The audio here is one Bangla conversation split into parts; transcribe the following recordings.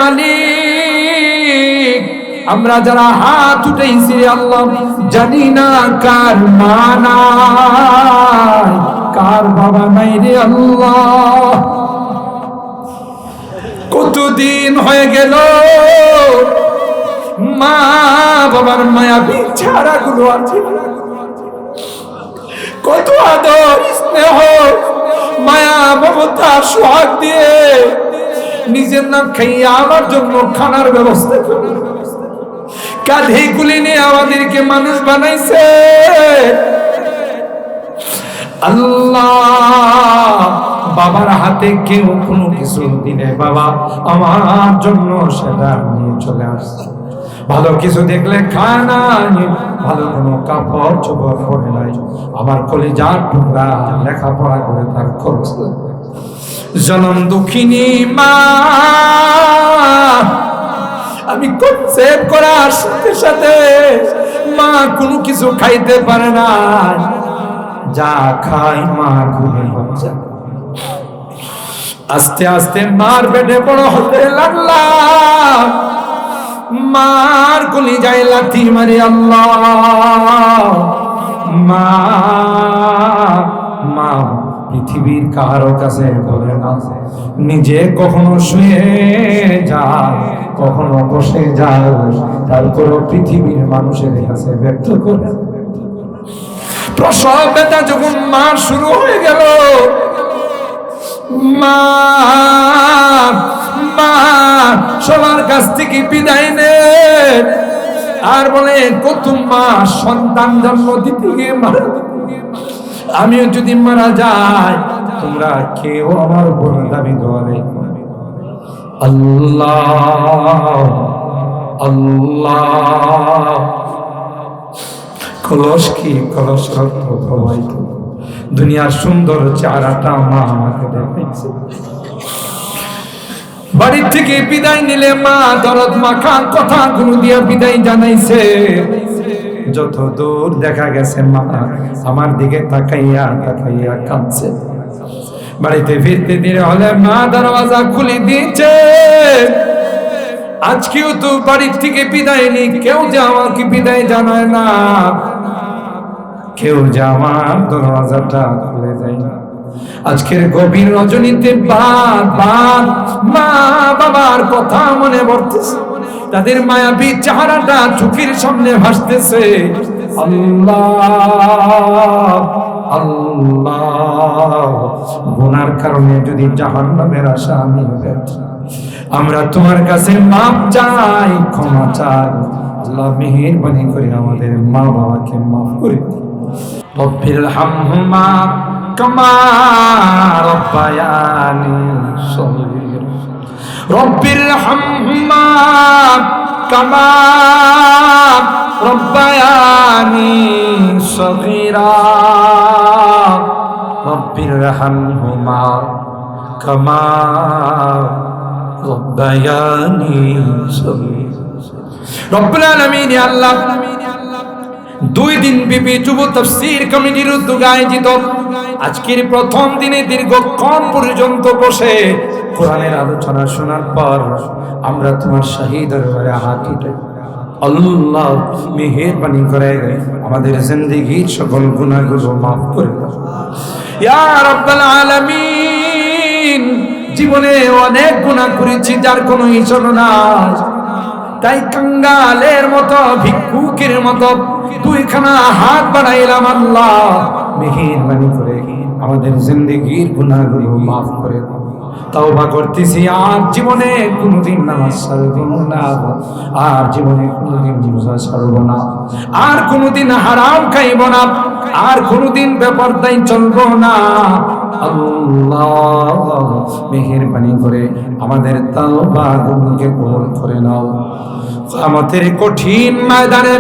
মালিক আমরা যারা হাত উঠাইছি আল্লাহ জানি না কার মা নাই কার বাবা নাই রে আল্লাহ। কতদিন হয়ে গেল মা বাবার মায়াবী চেহারাগুলো আছে, কত আদর স্নেহ মায়া মমতা সোহাগ দিয়ে নিজের নাম খাইয়া আমার জন্য খানার ব্যবস্থা করে কাঁধে কুলে নিয়ে আমাদেরকে মানুষ বানাইছে। আল্লাহ বাবার হাতে কেউ কোনো কিছু দিলে বাবা আমার জন্য সেটা নিয়ে চলে আসছে, ভালো কিছু দেখলে খায় না, ভালো কোনো কাপড় চোপড় পরে নাই, আমার কলিজার টুকরা লেখাপড়া করে তার খরচ জনম দুঃখিনী মা আমি কনসেপ্ট করার সাথে সাথে মা কোনো কিছু খাইতে পারে না, যা খাই মা ঘুরে বাচ্চা আস্তে আস্তে মার পেটে বড় হতে লাগলাম, মার কলিজায় লাথি মারি আল্লাহ মা মা পৃথিবীর কারো কাছে বলে না, নিজে কখনো শুয়ে যায় কখনো বসে যায়, তারপরও পৃথিবীর মানুষের কাছে ব্যক্ত করে। প্রসব ব্যথা যখন মার শুরু হয়ে গেল মা মা সবার কাছ থেকে বিদায় নে আর বলে কত মা সন্তান জন্ম দিতে গিয়ে মারা, আমিও যদি মারা যাই তোমরা কেউ আমার উপর দাবি ধরে। আল্লাহ আল্লাহ কলস কি কলস প্রবাহিত, দুনিয়ার সুন্দর চেহারাটা মা আমাকে দেখাইছে। বাড়ির থেকে বিদায় নিলে মা দরদ মাখা কথা গুলো দিয়ে বিদায় জানাইছে, যত দূর দেখা গেছে মা আমার দিকে তাকাইয়া তাকাইয়া কাঁদছে। বাড়িতে ফিরতে দেরি হলে মা দরওয়াজা খুলে দিয়েছে, আজকেও তো বাড়ির থেকে বিদায় নেই, কেউ যে আমাকে বিদায় জানায় না, কেউ যে আমার দরওয়াজাটা খুলে দেয় না। আজকের গভীর রজনীতে বারবার মা বাবার কথা মনে পড়তেছে, তাদের মায়াবী চেহারাটা চোখের সামনে ভাসতেছে। আল্লাহ আল্লাহ গুনার কারণে যদি জাহান্নামের আসামি হয়ে আমরা তোমার কাছে মাপ চাই, ক্ষমা চাই। আল্লাহ মেহেরবানি করে আমাদের মা বাবাকে মাফ করে দিন। রব্বির হামহুমা কামা রব্বায়ানি সগীরা, রব্বির হামহুমা কামা রব্বায়ানি সগীরা, রব্বির হামহুমা কামা রব্বায়ানি সগীরা। রব্বুল আলামিন আল্লাহ 2 দিন ব্যাপী যুব তাফসীর কমিটির উদ্যোগে আয়োজিত আজকের প্রথম দিনে দীর্ঘক্ষণ পর্যন্ত বসে কোরআনের আলোচনা শোনার পর আমরা তোমার শাহী দরবারে হাত উঠাই। আল্লাহ মেহেরবানি করে আমাদের জিন্দেগীর সকল গুনাহগুলো মাফ করে দাও ইয়া রাব্বাল আলামিন। জীবনে অনেক গুনাহ করেছি যার কোনো হিসাব নাই, তাই কাঙ্গালের মতো ভিক্ষুকের মতো 2খানা হাত বাড়াইলাম। আল্লাহ মেহেরবানি করে আমাদের জিন্দেগীর গুনাহগুলো মাফ করে দাও। তওবা করতেছি আর জীবনে কোনোদিন নামাজ ছাড়বো না, আর জীবনে কোনোদিন রোজা ছাড়বো না, আর কোনোদিন হারাম খাইব না, আর কোনোদিন বেপরদাই চলবো না। আল্লাহ মেহেরবানি করে আমাদের তওবাগুলোকে কবুল করে নাও। কিয়ামতের কঠিন ময়দানে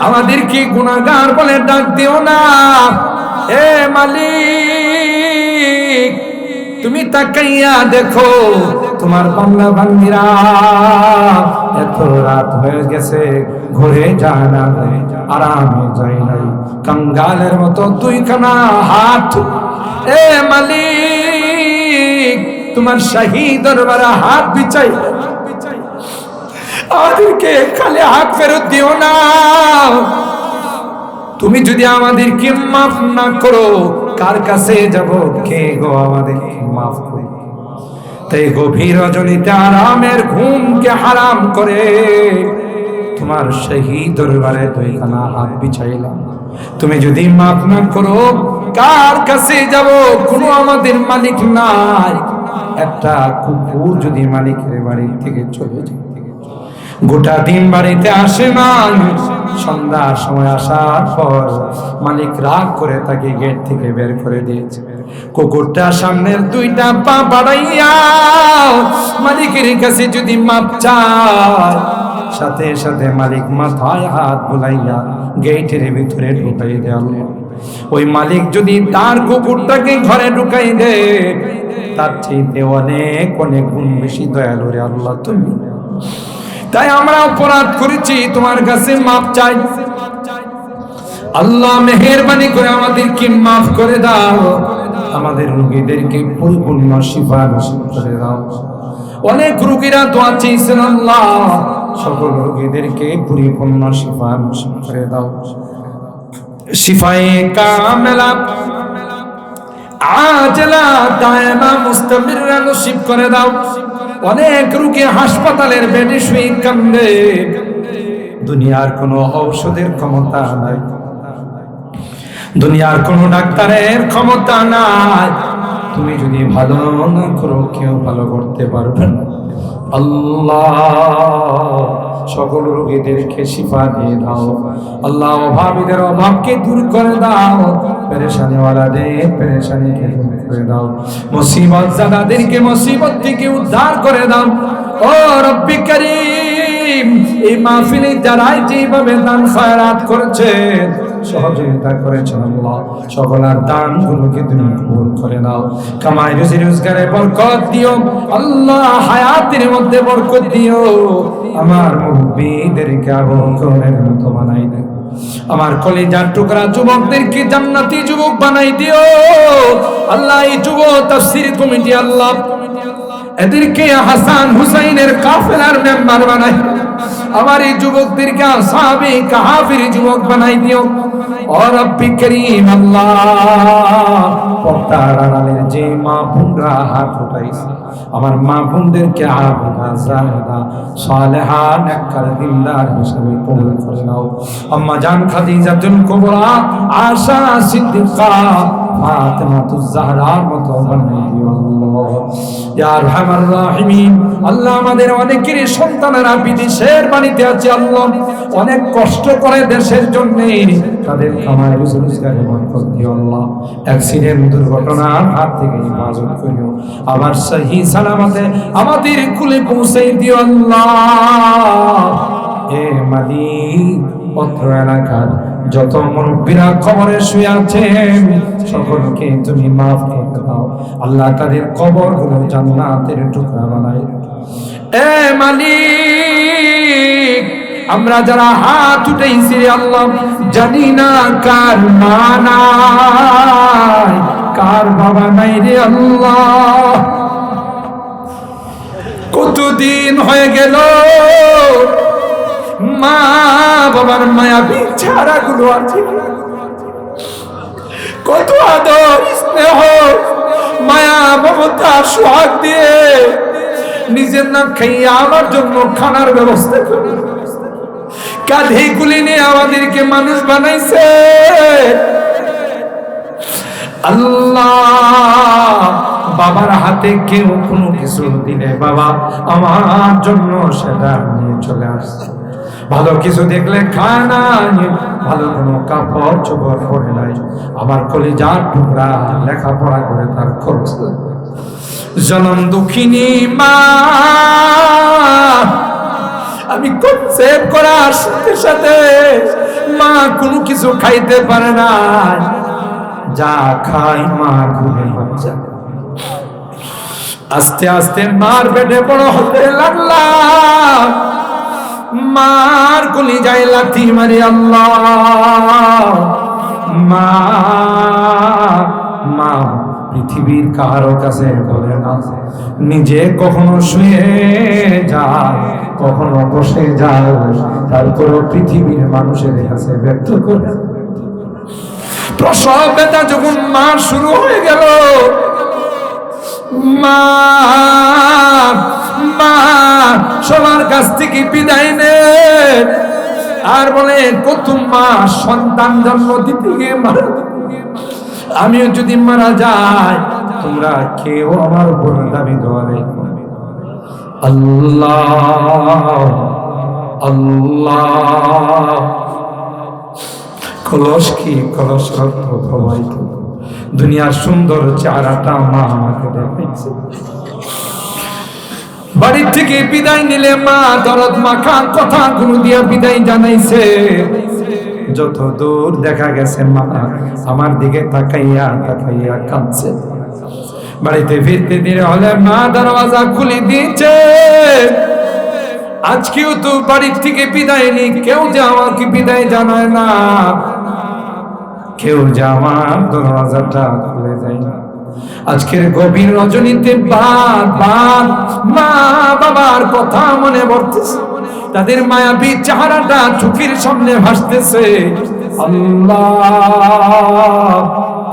আমাদেরকে গুনাহগার বলে ডাক দিও না। হে মালিক, তুমি তাকাইয়া দেখো তোমার বান্দা বান্দীরা এত রাত হয়ে গেছে, ঘুরে যায় না, আরামে যায় নাই, কাঙ্গালের মতো 2খানা হাত। এ মালিক, তোমার শাহী দরবারে হাত বিছাই আমাদেরকে খালি হাত ফেরত দিও না। তুমি যদি আমাদেরকে মাফ না করো, কার কাছে যাব? কে গো আমাদেরকে মাফ করে? তাই গভীর রজনীতে আরামের ঘুমকে হারাম করে তোমার সেই দরবারে দুইখানা হাত বিছাইলাম। তুমি যদি মাফ না করো, কার কাছে যাব? কোনো আমাদের মালিক নাই। একটা কুকুর যদি মালিকের বাড়ি থেকে চলে যায়, গোটা দিন বাড়িতে আসে না, সন্ধ্যার সময় আসার পর মালিক রাগ করে তাকে গেট থেকে বের করে দিয়েছে। কুকুরটা সামনের দুইটা পা বাড়াইয়া মালিকের কাছে যদি মাপ চায়, সাথে সাথে মালিক মাথায় হাত বুলাইয়া গেটের ভিতরে ঢুকাই দেয়। ওই মালিক যদি তার কুকুরটাকে ঘরে ঢুকাই দে, তার চাইতে অনেক অনেক গুণ বেশি দয়ালু রে আল্লাহ তুমি। তাই আমরা অপরাধ করেছি, তোমার কাছে মাপ চাই। আল্লাহ মেহেরবানি করে আমাদেরকে মাফ করে দাও, আমাদের রোগীদেরকে পরিপূর্ণ শিফা নসিব করে দাও। অনেক রোগীরা দোয়া চেয়েছেন, আল্লাহ সকল রোগীদেরকে পরিপূর্ণ শিফা নসিব করে দাও। শিফায়ে কামেলা আজলা দায়মা মুস্তামিররা নসিব করে দাও। অনেক রোগী হাসপাতালের বেডে শুয়ে কান্দে, দুনিয়ার কোনো ঔষধের ক্ষমতা নাই, দুনিয়ার কোনো ডাক্তারের ক্ষমতা নাই। তুমি যদি ভালো না করো, কেউ ভালো করতে পারবে না। আল্লাহ সকল রোগীদেরকে শিফা দিয়ে দাও। আল্লাহ অভাবীদের অভাবকে দূর করে দাও, পেরেশানিওয়ালাদের পেরেশানিকে দূর করে দাও, মুসিবত জাদাদেরকে মুসিবত থেকে উদ্ধার করে দাও। ও রব্বি কারীম, এই মাহফিলে যারাই যেভাবে দান খয়রাত করেছেন, সহযোগিতা করেছেন, আল্লাহ সকলের দানগুলোকে তুমি কবুল করে নাও। কামাই রুজি রোজগারে বরকত দিও আল্লাহ, হায়াতের মধ্যে বরকত দিও। আমার মুরব্বিদেরকে আবু বকরের মতো বানাই দিও। আমার কলিজার টুকরা যুবকদেরকে জান্নাতি যুবক বানাই দিও আল্লাহ। এই যুব তাফসীর কমিটি আল্লাহ এদেরকে হাসান হুসাইনের কাফেলার মেম্বার বানাই। আমার এই যুবকদেরকে আসহাবে কাহাফের যুবক বানাই দিও। ও রব্বি করিম আল্লাহ, পর্দার আড়ালের যে মা বোনরা হাত উঠাইছে, আমার মা বোনদেরকে আবিদা জাহিদা সালেহা নেককার দিনদার হিসেবে কবুল করে নাও। আম্মা জান খাদিজাতুল কুবরা, আয়েশা সিদ্দিকা, ফাতেমাতুজ জাহরার মতো বানাই দিও আল্লাহ ইয়া আরহামার রাহিমিন। আল্লাহ আমাদের অনেকেরই সন্তানেরা বিদেশের বাড়িতে আছে আল্লাহ, অনেক কষ্ট করে দেশের জন্য, তাদের কামাই রুজি রোজগারে বরকত দিও আল্লাহ। অ্যাক্সিডেন্ট দুর্ঘটনার হাত থেকে হেফাজত করিও, আবার সহি সালামতে আমাদের কুলে পৌঁছে দিও আল্লাহ। হে মালিক, অত্র এলাকার যত মুরব্বীরা কবরে শুয়ে আছেন, সকলকে তুমি মাফ করে দাও আল্লাহ। তাদের কবরগুলো জান্নাতের টুকরা বানাই। এ মালিক, আমরা যারা হাত উঠাইছি আল্লাহ, জানি না কার মা নাই, কার বাবা নাই রে আল্লাহ। কতদিন হয়ে গেল মা বাবার মায়াবী চেহারাগুলো আছে, কত আদর স্নেহ মায়া মমতা সোহাগ দিয়ে নিজের না খাইয়া আমার জন্য খানার ব্যবস্থা করে কাঁধে কুলে নিয়ে আমাদেরকে মানুষ বানাইছে আল্লাহ। বাবার হাতে কেউ কোনো কিছু দিলে বাবা আমার জন্য সেটা নিয়ে চলে আসছে। ভালো কিছু দেখলে খায় না, ভালো কোনো কাপড় চোপড় পরে নাই। আমার কলিজার টুকরা লেখাপড়া করে তার খরচ। জনম দুঃখিনী মা, আমি কনসেপ্ট করার সাথে সাথে মা কোনো কিছু খাইতে পারে না, যা খাই মা ঘুমে যায়। আস্তে আস্তে মার পেটে বড় হতে লাগলাম, মার কলিজায় লাথি মারি আল্লাহ। মা মা পৃথিবীর কারো কাছে বলে না, নিজে কখনো শুয়ে যায় কখনো বসে যাও, তারপর পৃথিবীর মানুষের কাছে ব্যক্ত করে। প্রসব ব্যথা যখন মা শুরু হয়ে গেল, মা মা সবার কাছ থেকে বিদায় নেন আর বলে, কত মা সন্তান জন্ম দিতে গিয়ে মারা, আমিও যদি মারা যাই তোমরা কেউ আমার উপর দাবি দেওয়ারে। আল্লাহ আল্লাহ, কলস কি কলস রক্ত প্রবাহিত, দুনিয়ার সুন্দর চেহারাটা মা আমাকে দেখাইছে। বাড়ি থেকে বিদায় নিলে মা দরদ মাখা কথা গুলো দিয়া বিদায় জানাইছে। যত দূর দেখা গেছে মা আমার দিকে তাকাইয়া তাকাইয়া কাঁদছে। বাড়িতে ফিরতে দেরি হলে মা দরওয়াজা খুলে দিয়েছে। আজকেও তো বাড়ি থেকে বিদায় নেই, কেউ যে আমাকে বিদায় জানায় না, কেউ যে আমার দরওয়াজাটা খুলে যায় না। আজকের গভীর রজনীতে বারবার মা বাবার কথা মনে পড়তেছে, তাদের মায়াবী চেহারাটা চোখের সামনে ভাসতেছে। আল্লাহ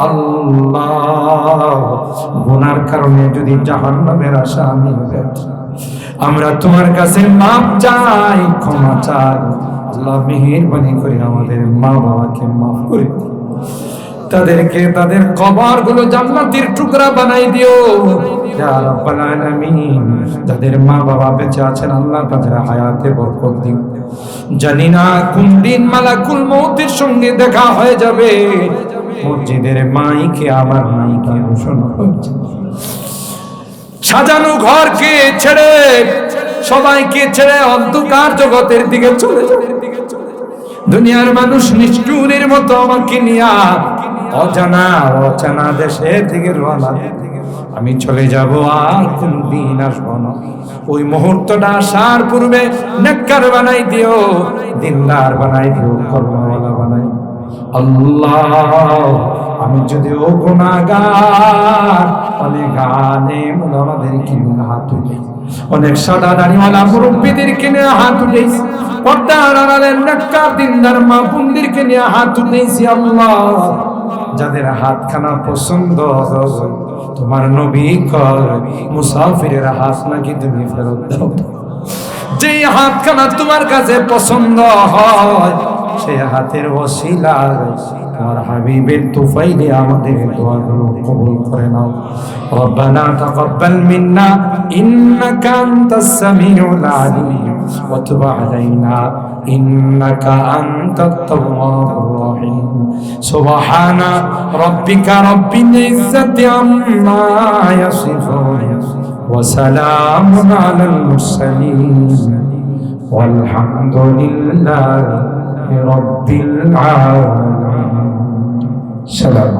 আল্লাহ, গুনার কারণে যদি জাহান্নামের আশা আমি আমরা তোমার কাছে মাপ চাই, ক্ষমা চাই। আল্লাহ মেহেরবানি করে আমাদের মা বাবাকে মাফ করে দিও, তাদেরকে তাদের কবর গুলো জান্নাতের টুকরা বানাই দিও ইয়া রাব্বাল আলামিন। যাদের মা বাবা বেঁচে আছেন আল্লাহ তাদের হায়াতে বরকত দিও। জানি না কোন দিন মালাকুল মউতের সঙ্গে দেখা হয়ে যাবে, মসজিদের মাইকে আমার নামটা ঘোষণ হচ্ছে। সাজানো ঘরকে ছেড়ে, সবাইকে ছেড়ে অন্ধকার জগতের দিকে চলে যাবে। দুনিয়ার মানুষ নিষ্ঠুরের মতো আমাকে নিয়ে অজানা অচেনা দেশের দিকে রওনা, আমি চলে যাব আর কোনদিন আসবো না। ওই মুহূর্তটা আসার পূর্বে নেককার বানাই দিও, দিনদার বানাই দিও, কর্মওয়ালা বানাই। আল্লাহ, আমি যদি ও গুনাহগার, অনেক আলেম ওলামাদেরকে নিয়ে হাত উঠে, অনেক সাদা দাড়িওয়ালা মুরব্বীদেরকে নিয়ে হাত উঠেছি, পর্দার আড়ালের নেককার দিনদার মা বোনদেরকে নিয়ে হাত উঠেছি। আল্লাহ, যাদের হাতখানা পছন্দ তোমার নবী কর, মুসাফিরের হাত নাকি তুমি ফেরত দাও। যে হাতখানা তোমার কাছে পছন্দ হয় সেই হাতের ওসিলায় তোমার হাবিবের তুফাইলে আমাদের দোয়াগুলো কবুল করে নাও। রব্বানা তাকাব্বাল মিন্না ইন্নাকা আনতাস সামিউল আলিম ওয়া তুব আলাইনা ইন্নাকা আনতাত তাওয়াবুর রহিম। সুবহানা রাব্বিকা রাব্বিল ইজ্জাতি আম্মা ইয়াসিফুন ওয়া সালামুন আলাল মুরসালিন walhamdulillahi rabbil alamin. Salam.